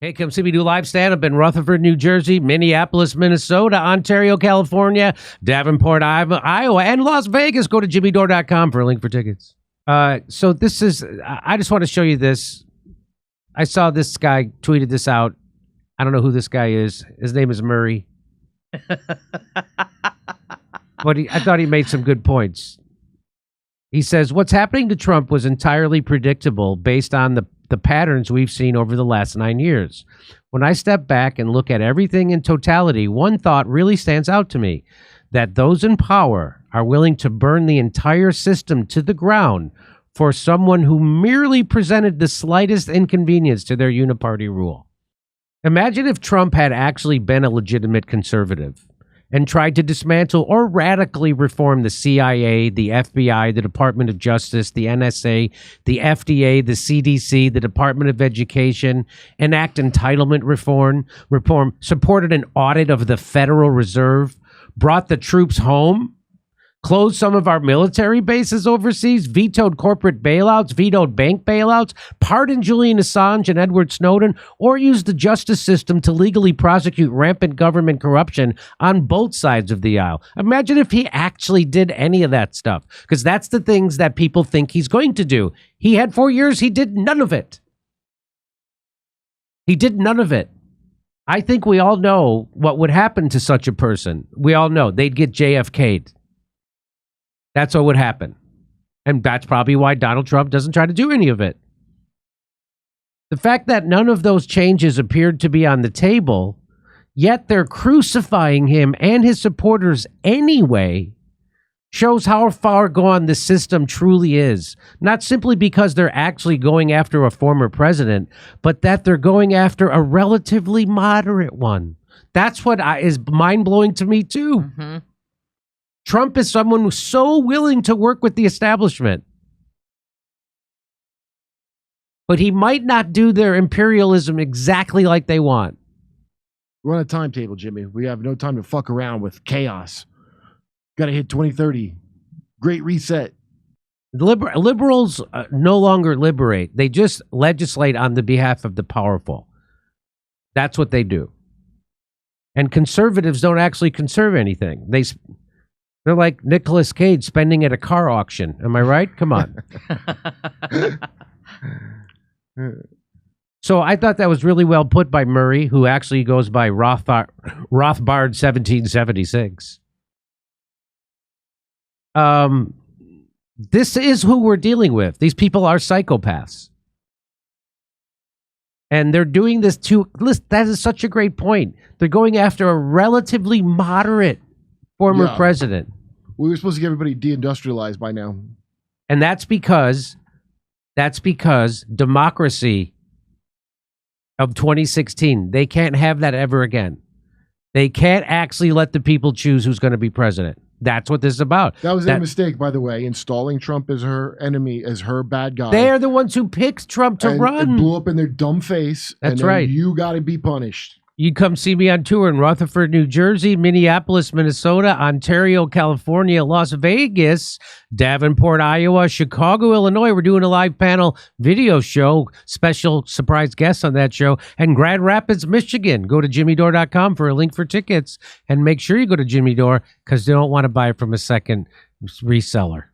Hey, come see me do live stand-up in Rutherford, New Jersey, Minneapolis, Minnesota, Ontario, California, Davenport, Iowa, and Las Vegas. Go to jimmydore.com for a link for tickets. So this is, I just want to show you this. I saw this guy tweeted this out. I don't know who this guy is. His name is Murray. But I thought he made some good points. He says, what's happening to Trump was entirely predictable based on the patterns we've seen over the last 9 years. When I step back and look at everything in totality, one thought really stands out to me, that those in power are willing to burn the entire system to the ground for someone who merely presented the slightest inconvenience to their uniparty rule. Imagine if Trump had actually been a legitimate conservative and tried to dismantle or radically reform the CIA, the FBI, the Department of Justice, the NSA, the FDA, the CDC, the Department of Education, enact entitlement reform, supported an audit of the Federal Reserve, brought the troops home, closed some of our military bases overseas, vetoed corporate bailouts, vetoed bank bailouts, pardoned Julian Assange and Edward Snowden, or used the justice system to legally prosecute rampant government corruption on both sides of the aisle. Imagine if he actually did any of that stuff, because that's the things that people think he's going to do. He had 4 years. He did none of it. He did none of it. I think we all know what would happen to such a person. We all know they'd get JFK'd. That's what would happen. And that's probably why Donald Trump doesn't try to do any of it. The fact that none of those changes appeared to be on the table, yet they're crucifying him and his supporters anyway, shows how far gone the system truly is. Not simply because they're actually going after a former president, but that they're going after a relatively moderate one. That's what is mind-blowing to me, too. Mm-hmm. Trump is someone who's so willing to work with the establishment. But he might not do their imperialism exactly like they want. We're on a timetable, Jimmy. We have no time to fuck around with chaos. Got to hit 2030. Great reset. Liberals no longer liberate. They just legislate on the behalf of the powerful. That's what they do. And conservatives don't actually conserve anything. They're like Nicolas Cage spending at a car auction. Am I right? Come on. So I thought that was really well put by Murray, who actually goes by Rothbard 1776. This is who we're dealing with. These people are psychopaths. And they're doing this that is such a great point. They're going after a relatively moderate former president. We were supposed to get everybody deindustrialized by now. And that's because democracy of 2016, they can't have that ever again. They can't actually let the people choose who's going to be president. That's what this is about. That was a mistake, by the way, installing Trump as her enemy, as her bad guy. They're the ones who picked Trump to run. It blew up in their dumb face. That's right. You got to be punished. You come see me on tour in Rutherford, New Jersey, Minneapolis, Minnesota, Ontario, California, Las Vegas, Davenport, Iowa, Chicago, Illinois. We're doing a live panel video show, special surprise guests on that show, and Grand Rapids, Michigan. Go to jimmydore.com for a link for tickets, and make sure you go to Jimmy Dore because they don't want to buy it from a second reseller.